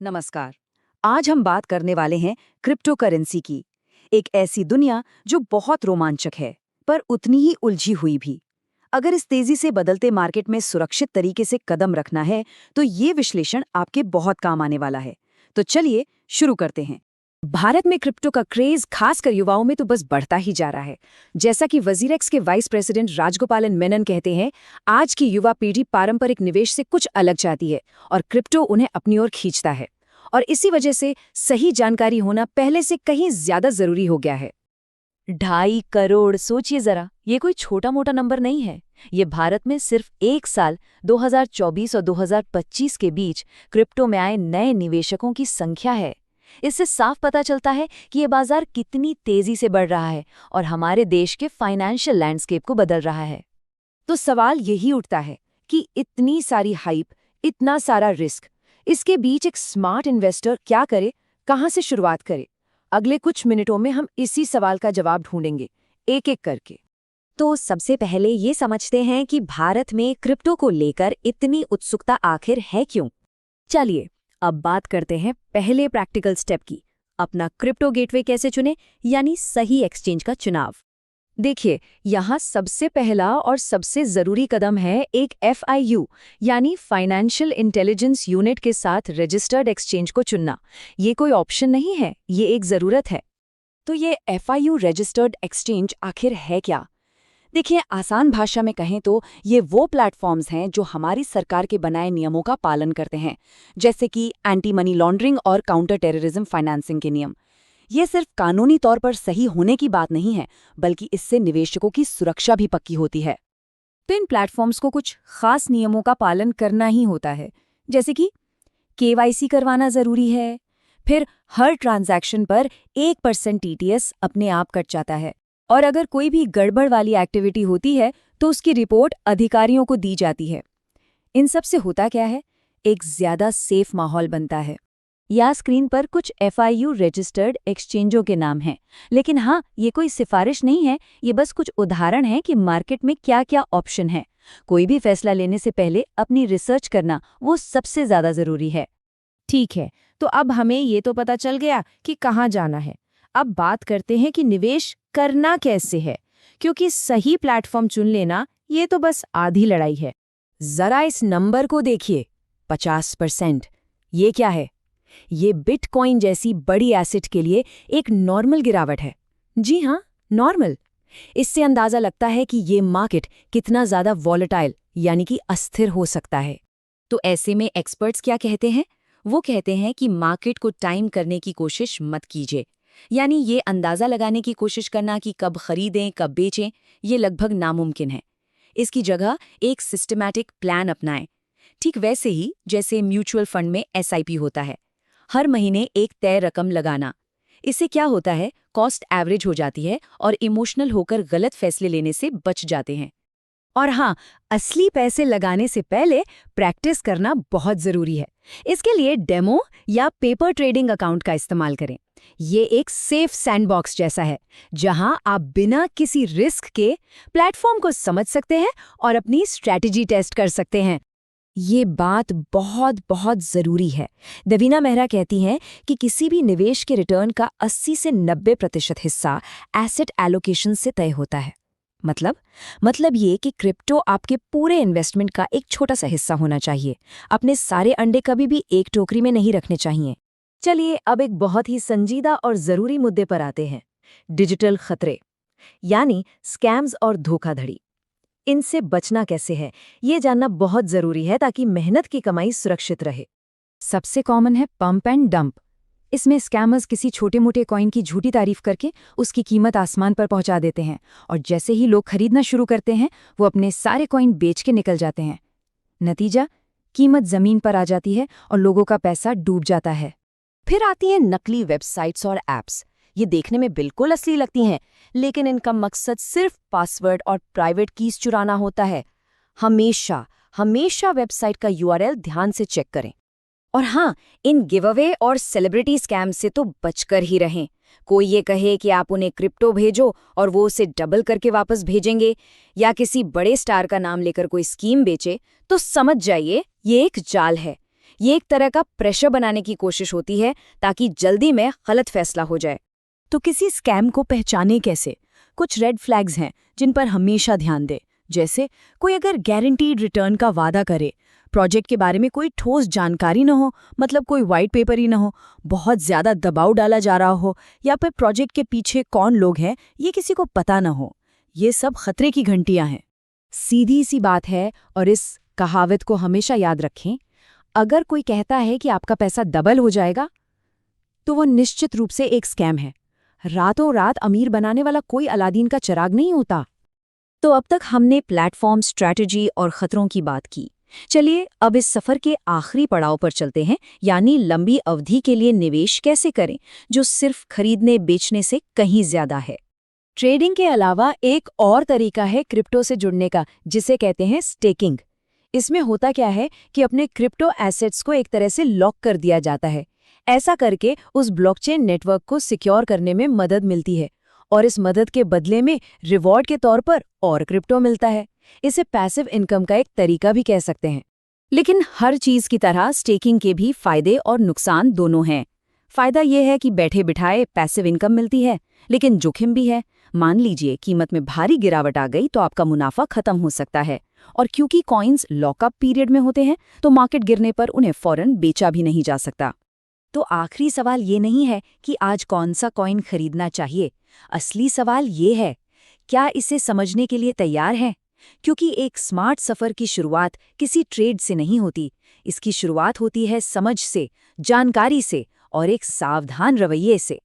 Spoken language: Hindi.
नमस्कार। आज हम बात करने वाले हैं क्रिप्टो करेंसी की। एक ऐसी दुनिया जो बहुत रोमांचक है, पर उतनी ही उलझी हुई भी। अगर इस तेजी से बदलते मार्केट में सुरक्षित तरीके से कदम रखना है, तो ये विश्लेषण आपके बहुत काम आने वाला है। तो चलिए शुरू करते हैं। भारत में क्रिप्टो का क्रेज खासकर युवाओं में तो बस बढ़ता ही जा रहा है। जैसा कि वजीरेक्स के वाइस प्रेसिडेंट राजगोपालन मेनन कहते हैं, आज की युवा पीढ़ी पारंपरिक निवेश से कुछ अलग चाहती है और क्रिप्टो उन्हें अपनी ओर खींचता है। और इसी वजह से सही जानकारी होना पहले से कहीं ज्यादा जरूरी हो गया है। 2.5 करोड़, सोचिए जरा, ये कोई छोटा मोटा नंबर नहीं है। ये भारत में सिर्फ एक साल 2024 और 2025 के बीच क्रिप्टो में आए नए निवेशकों की संख्या है। इससे साफ पता चलता है कि ये बाजार कितनी तेजी से बढ़ रहा है और हमारे देश के फाइनेंशियल लैंडस्केप को बदल रहा है। तो सवाल यही उठता है कि इतनी सारी हाइप, इतना सारा रिस्क, इसके बीच एक स्मार्ट इन्वेस्टर क्या करे, कहां से शुरुआत करे? अगले कुछ मिनटों में हम इसी सवाल का जवाब ढूंढेंगे, एक एक करके। तो सबसे पहले ये समझते हैं कि भारत में क्रिप्टो को लेकर इतनी उत्सुकता आखिर है क्यों। चलिए अब बात करते हैं पहले प्रैक्टिकल स्टेप की। अपना क्रिप्टो गेटवे कैसे चुने, यानी सही एक्सचेंज का चुनाव। देखिए, यहाँ सबसे पहला और सबसे जरूरी कदम है एक FIU यानी फाइनेंशियल इंटेलिजेंस यूनिट के साथ रजिस्टर्ड एक्सचेंज को चुनना। ये कोई ऑप्शन नहीं है, ये एक जरूरत है। तो ये FIU रजिस्टर्ड एक्सचेंज आखिर है क्या? देखिए, आसान भाषा में कहें तो ये वो प्लेटफॉर्म्स हैं जो हमारी सरकार के बनाए नियमों का पालन करते हैं, जैसे कि एंटी मनी लॉन्ड्रिंग और काउंटर टेररिज्म फाइनेंसिंग के नियम। ये सिर्फ कानूनी तौर पर सही होने की बात नहीं है, बल्कि इससे निवेशकों की सुरक्षा भी पक्की होती है। तो इन प्लेटफॉर्म्स को कुछ खास नियमों का पालन करना ही होता है, जैसे कि KYC करवाना जरूरी है। फिर हर ट्रांजैक्शन पर 1% TTS अपने आप कट जाता है, और अगर कोई भी गड़बड़ वाली एक्टिविटी होती है तो उसकी रिपोर्ट अधिकारियों को दी जाती है। इन सब से होता क्या है, एक ज्यादा सेफ माहौल बनता है। या स्क्रीन पर कुछ FIU रजिस्टर्ड एक्सचेंजों के नाम हैं, लेकिन हाँ, ये कोई सिफारिश नहीं है, ये बस कुछ उदाहरण हैं कि मार्केट में क्या क्या ऑप्शन है। कोई भी फैसला लेने से पहले अपनी रिसर्च करना वो सबसे ज्यादा जरूरी है। ठीक है, तो अब हमें ये तो पता चल गया कि कहाँ जाना है। अब बात करते हैं कि निवेश करना कैसे है, क्योंकि सही प्लेटफॉर्म चुन लेना ये तो बस आधी लड़ाई है। जरा इस नंबर को देखिए, 50%। ये क्या है? ये बिटकॉइन जैसी बड़ी एसेट के लिए एक नॉर्मल गिरावट है। जी हाँ, नॉर्मल। इससे अंदाजा लगता है कि ये मार्केट कितना ज्यादा वॉलेटाइल यानी कि अस्थिर हो सकता है। तो ऐसे में एक्सपर्ट्स क्या कहते हैं? वो कहते हैं कि मार्केट को टाइम करने की कोशिश मत कीजिए, यानी ये अंदाजा लगाने की कोशिश करना कि कब खरीदें कब बेचें, ये लगभग नामुमकिन है। इसकी जगह एक सिस्टमैटिक प्लान अपनाएं, ठीक वैसे ही जैसे म्यूचुअल फंड में SIP होता है। हर महीने एक तय रकम लगाना। इससे क्या होता है, कॉस्ट एवरेज हो जाती है और इमोशनल होकर गलत फैसले लेने से बच जाते हैं। और हाँ, असली पैसे लगाने से पहले प्रैक्टिस करना बहुत जरूरी है। इसके लिए डेमो या पेपर ट्रेडिंग अकाउंट का इस्तेमाल करें। ये एक सेफ सैंडबॉक्स जैसा है, जहां आप बिना किसी रिस्क के प्लेटफॉर्म को समझ सकते हैं और अपनी स्ट्रैटेजी टेस्ट कर सकते हैं। ये बात बहुत बहुत जरूरी है। देवीना मेहरा कहती हैं कि किसी भी निवेश के रिटर्न का 80 से 90% हिस्सा एसेट एलोकेशन से तय होता है। मतलब ये कि क्रिप्टो आपके पूरे इन्वेस्टमेंट का एक छोटा सा हिस्सा होना चाहिए। अपने सारे अंडे कभी भी एक टोकरी में नहीं रखने चाहिए। चलिए अब एक बहुत ही संजीदा और जरूरी मुद्दे पर आते हैं, डिजिटल खतरे, यानी स्कैम्स और धोखाधड़ी। इनसे बचना कैसे है, ये जानना बहुत जरूरी है ताकि मेहनत की कमाई सुरक्षित रहे। सबसे कॉमन है पंप एंड डंप। इसमें स्कैमर्स किसी छोटे मोटे कॉइन की झूठी तारीफ करके उसकी कीमत आसमान पर पहुंचा देते हैं, और जैसे ही लोग खरीदना शुरू करते हैं वो अपने सारे कॉइन बेच के निकल जाते हैं। नतीजा, कीमत जमीन पर आ जाती है और लोगों का पैसा डूब जाता है। फिर आती हैं नकली वेबसाइट्स और ऐप्स। ये देखने में बिल्कुल असली लगती हैं, लेकिन इनका मकसद सिर्फ पासवर्ड और प्राइवेट कीज चुराना होता है। हमेशा वेबसाइट का URL ध्यान से चेक करें। और हाँ, इन गिवअवे और सेलिब्रिटी स्कैम से तो बचकर ही रहें। कोई ये कहे कि आप उन्हें क्रिप्टो भेजो और वो उसे डबल करके वापस भेजेंगे, या किसी बड़े स्टार का नाम लेकर कोई स्कीम बेचे, तो समझ जाइए ये एक जाल है। ये एक तरह का प्रेशर बनाने की कोशिश होती है ताकि जल्दी में गलत फैसला हो जाए। तो किसी स्कैम को पहचाने कैसे? कुछ रेड फ्लैग्स हैं जिन पर हमेशा ध्यान दें। जैसे कोई अगर गारंटीड रिटर्न का वादा करे, प्रोजेक्ट के बारे में कोई ठोस जानकारी न हो, मतलब कोई वाइट पेपर ही न हो, बहुत ज्यादा दबाव डाला जा रहा हो, या फिर प्रोजेक्ट के पीछे कौन लोग हैं ये किसी को पता न हो। ये सब खतरे की घंटियां हैं। सीधी सी बात है और इस कहावत को हमेशा याद रखें, अगर कोई कहता है कि आपका पैसा डबल हो जाएगा तो वो निश्चित रूप से एक स्कैम है। रातों रात अमीर बनाने वाला कोई अलादीन का चिराग नहीं होता। तो अब तक हमने प्लेटफॉर्म, स्ट्रैटेजी और खतरों की बात की। चलिए अब इस सफर के आखिरी पड़ाव पर चलते हैं, यानी लंबी अवधि के लिए निवेश कैसे करें, जो सिर्फ खरीदने बेचने से कहीं ज्यादा है। ट्रेडिंग के अलावा एक और तरीका है क्रिप्टो से जुड़ने का, जिसे कहते हैं स्टेकिंग। इसमें होता क्या है कि अपने क्रिप्टो एसेट्स को एक तरह से लॉक कर दिया जाता है। ऐसा करके उस ब्लॉकचेन नेटवर्क को सिक्योर करने में मदद मिलती है और इस मदद के बदले में रिवॉर्ड के तौर पर और क्रिप्टो मिलता है। इसे पैसिव इनकम का एक तरीका भी कह सकते हैं। लेकिन हर चीज की तरह स्टेकिंग के भी फायदे और नुकसान दोनों हैं। फायदा यह है कि बैठे बिठाए पैसिव इनकम मिलती है, लेकिन जोखिम भी है। मान लीजिए कीमत में भारी गिरावट आ गई तो आपका मुनाफा खत्म हो सकता है, और क्योंकि कॉइन्स लॉकअप पीरियड में होते हैं तो मार्केट गिरने पर उन्हें फौरन बेचा भी नहीं जा सकता। तो आखिरी सवाल ये नहीं है कि आज कौन सा कॉइन खरीदना चाहिए। असली सवाल ये है, क्या इसे समझने के लिए तैयार हैं? क्योंकि एक स्मार्ट सफर की शुरुआत किसी ट्रेड से नहीं होती। इसकी शुरुआत होती है समझ से, जानकारी से और एक सावधान रवैये से।